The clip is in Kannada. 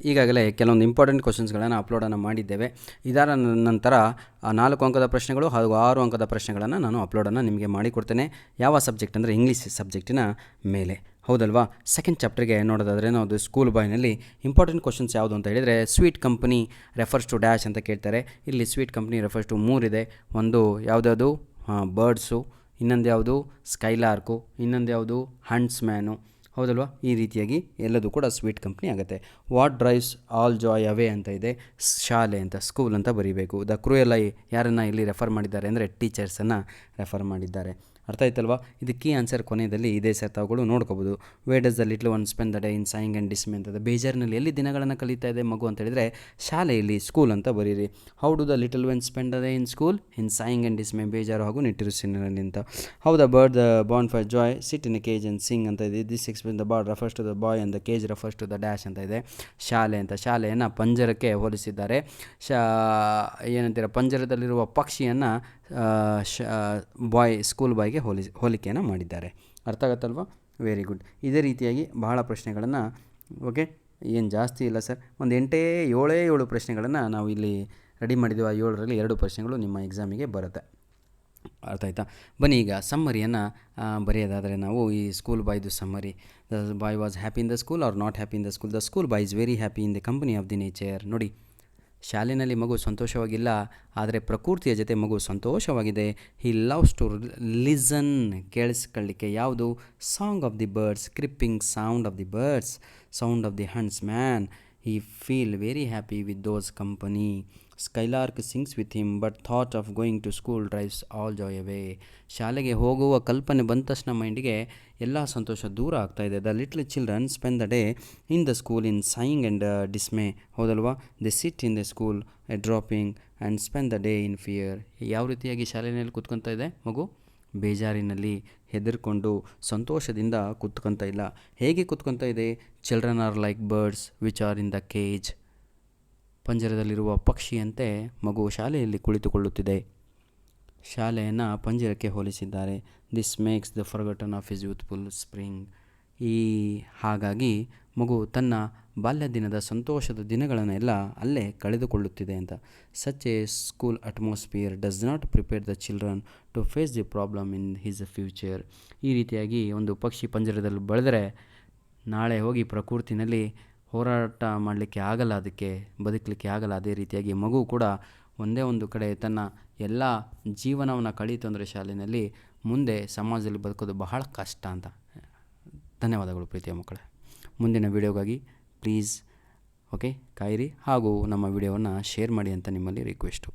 ಈಗಾಗಲೇ ಕೆಲವೊಂದು ಇಂಪಾರ್ಟೆಂಟ್ ಕ್ವಶನ್ಸ್ಗಳನ್ನು ಅಪ್ಲೋಡನ್ನು ಮಾಡಿದ್ದೇವೆ. ಇದರ ನಂತರ 4 ಅಂಕದ ಪ್ರಶ್ನೆಗಳು ಹಾಗೂ 6 ಅಂಕದ ಪ್ರಶ್ನೆಗಳನ್ನು ನಾನು ಅಪ್ಲೋಡನ್ನು ನಿಮಗೆ ಮಾಡಿಕೊಡ್ತೇನೆ. ಯಾವ ಸಬ್ಜೆಕ್ಟ್ ಅಂದರೆ ಇಂಗ್ಲೀಷ್ ಸಬ್ಜೆಕ್ಟಿನ ಮೇಲೆ, ಹೌದಲ್ವಾ? ಸೆಕೆಂಡ್ ಚಾಪ್ಟರ್ಗೆ ನೋಡೋದಾದರೆ ನಾವು ಸ್ಕೂಲ್ ಬಾಯ್ನಲ್ಲಿ ಇಂಪಾರ್ಟೆಂಟ್ ಕ್ವಶನ್ಸ್ ಯಾವುದು ಅಂತ ಹೇಳಿದರೆ, sweet company refers to dash ಅಂತ ಕೇಳ್ತಾರೆ. ಇಲ್ಲಿ ಸ್ವೀಟ್ ಕಂಪನಿ ರೆಫರ್ಸ್ ಟು 3 ಇದೆ. ಒಂದು ಯಾವುದ್ಯಾವುದು ಬರ್ಡ್ಸು, ಇನ್ನೊಂದು ಯಾವುದು ಸ್ಕೈಲಾರ್ಕು, ಇನ್ನೊಂದು ಯಾವುದು ಹಂಟ್ಸ್ಮ್ಯಾನು, ಹೌದಲ್ವಾ? ಈ ರೀತಿಯಾಗಿ ಎಲ್ಲದೂ ಕೂಡ ಸ್ವೀಟ್ ಕಂಪ್ನಿ ಆಗುತ್ತೆ. ವಾಟ್ ಡ್ರೈವ್ಸ್ ಆಲ್ ಜಾಯ್ ಅವೇ ಅಂತ ಇದೆ, ಶಾಲೆ ಅಂತ, ಸ್ಕೂಲ್ ಅಂತ ಬರೀಬೇಕು. ದ ಕ್ರೂಯಲ್ ಐ ಯಾರನ್ನು ಇಲ್ಲಿ ರೆಫರ್ ಮಾಡಿದ್ದಾರೆ ಅಂದರೆ ಟೀಚರ್ಸನ್ನು ರೆಫರ್ ಮಾಡಿದ್ದಾರೆ. ಅರ್ಥ ಆಯ್ತಲ್ವಾ? ಇದು ಕೀ ಆನ್ಸರ್ ಕೊನೆಯಲ್ಲಿ ಇದೇ ಸರ್ ತಾವುಗಳು ನೋಡ್ಕೋಬೋದು. Why does the little one spend the day in sighing and dismay ಅಂತದೆ. ಬೇಜಾರಿನಲ್ಲಿ ಎಲ್ಲಿ ದಿನಗಳನ್ನು ಕಳೀತಾ ಇದೆ ಮಗು ಅಂತ ಹೇಳಿದರೆ ಶಾಲೆಯಲ್ಲಿ, ಸ್ಕೂಲ್ ಅಂತ ಬರೀರಿ. How do the little one spend the day in school in sighing and dismay, ಬೇಜಾರು ಹಾಗೂ ನಿಟ್ಟುಸಿರಿನಲ್ಲಿ ಅಂತ. How the bird the born for joy sit in a cage and sing ಅಂತ ಇದೆ. This explain the bird refers to the boy and the cage refers to the dash ಅಂತ ಇದೆ. ಶಾಲೆ ಅಂತ, ಶಾಲೆಯನ್ನು ಪಂಜರಕ್ಕೆ ಹೋಲಿಸಿದ್ದಾರೆ. ಏನಂತೀರ, ಪಂಜರದಲ್ಲಿರುವ ಪಕ್ಷಿಯನ್ನು ಸ್ಕೂಲ್ ಬಾಯ್ಗೆ ಹೋಲಿಕೆಯನ್ನು ಮಾಡಿದ್ದಾರೆ. ಅರ್ಥ ಆಗುತ್ತಲ್ವ? Very good. ಇದೇ ರೀತಿಯಾಗಿ ಬಹಳ ಪ್ರಶ್ನೆಗಳನ್ನು, ಓಕೆ, ಏನು ಜಾಸ್ತಿ ಇಲ್ಲ ಸರ್, ಒಂದು 7 ಪ್ರಶ್ನೆಗಳನ್ನು ನಾವು ಇಲ್ಲಿ ರೆಡಿ ಮಾಡಿದ್ದೀವಿ. ಆ 7ರಲ್ಲಿ 2 ಪ್ರಶ್ನೆಗಳು ನಿಮ್ಮ ಎಕ್ಸಾಮಿಗೆ ಬರುತ್ತೆ. ಅರ್ಥ ಆಯ್ತಾ? ಬನ್ನಿ ಈಗ ಸಮ್ಮರಿಯನ್ನು ಬರೆಯೋದಾದರೆ ನಾವು ಈ ಸ್ಕೂಲ್ ಬಾಯ್ದು summary. The boy was happy in the school or not happy in the school. The school boy is very happy in the company of the nature. ನೋಡಿ, ಶಾಲೆಯಲ್ಲಿ ಮಗು ಸಂತೋಷವಾಗಿಲ್ಲ, ಆದರೆ ಪ್ರಕೃತಿಯ ಜೊತೆ ಮಗು ಸಂತೋಷವಾಗಿದೆ. ಹಿ ಲವ್ಸ್ ಟು ಲಿಸನ್, ಕೇಳಿಸ್ಕೊಳ್ಳಿಕ್ಕೆ. ಯಾವುದು? Song of the birds, chirping sound of the birds, sound of the huntsman. He feel very happy with those company. Skylark sings with him but thought of going to school drives all joy away. ಶಾಲೆಗೆ ಹೋಗುವ ಕಲ್ಪನೆ ಬಂದ ತಕ್ಷಣ ಮೈಂಡಿಗೆ ಎಲ್ಲ ಸಂತೋಷ ದೂರ ಆಗ್ತಾಯಿದೆ. The little children spend the day in the school in sighing and dismay, ಹೌದಲ್ವಾ? They sit in the school a drooping and spend the day in fear. ಯಾವ ರೀತಿಯಾಗಿ ಶಾಲೆಯಲ್ಲಿ ಕೂತ್ಕೊತಾ ಇದೆ ಮಗು? ಬೇಜಾರಿನಲ್ಲಿ, ಹೆದರ್ಕೊಂಡು, ಸಂತೋಷದಿಂದ ಕೂತ್ಕೊತಾ ಇಲ್ಲ. ಹೇಗೆ ಕೂತ್ಕೊತಾ ಇದೆ? Children are like birds which are in the cage. ಪಂಜರದಲ್ಲಿರುವ ಪಕ್ಷಿಯಂತೆ ಮಗು ಶಾಲೆಯಲ್ಲಿ ಕುಳಿತುಕೊಳ್ಳುತ್ತಿದೆ. ಶಾಲೆಯನ್ನು ಪಂಜರಕ್ಕೆ ಹೋಲಿಸಿದ್ದಾರೆ. This makes the forgotten of his youthful spring. ಹಾಗಾಗಿ ಮಗು ತನ್ನ ಬಾಲ್ಯ ದಿನದ ಸಂತೋಷದ ದಿನಗಳನ್ನೆಲ್ಲ ಅಲ್ಲೇ ಕಳೆದುಕೊಳ್ಳುತ್ತಿದೆ ಅಂತ. Such a school atmosphere does not prepare the children to face the problem in his future. ಈ ರೀತಿಯಾಗಿ ಒಂದು ಪಕ್ಷಿ ಪಂಜರದಲ್ಲಿ ಬೆಳೆದರೆ ನಾಳೆ ಹೋಗಿ ಪ್ರಕೃತಿನಲ್ಲಿ ಹೋರಾಟ ಮಾಡಲಿಕ್ಕೆ ಆಗಲ್ಲ, ಅದಕ್ಕೆ ಬದುಕಲಿಕ್ಕೆ ಆಗಲ್ಲ. ಅದೇ ರೀತಿಯಾಗಿ ಮಗು ಕೂಡ ಒಂದೇ ಒಂದು ಕಡೆ ತನ್ನ ಎಲ್ಲ ಜೀವನವನ್ನು ಕಳೀತು ಅಂದರೆ ಶಾಲೆಯಲ್ಲಿ, ಮುಂದೆ ಸಮಾಜದಲ್ಲಿ ಬದುಕೋದು ಬಹಳ ಕಷ್ಟ ಅಂತ. ಧನ್ಯವಾದಗಳು ಪ್ರೀತಿಯ ಮಕ್ಕಳೇ. ಮುಂದಿನ ವಿಡಿಯೋಗಾಗಿ ಪ್ಲೀಸ್ ಕಾಯಿರಿ ಹಾಗೂ ನಮ್ಮ ವಿಡಿಯೋವನ್ನು ಶೇರ್ ಮಾಡಿ ಅಂತ ನಿಮ್ಮಲ್ಲಿ ರಿಕ್ವೆಸ್ಟು.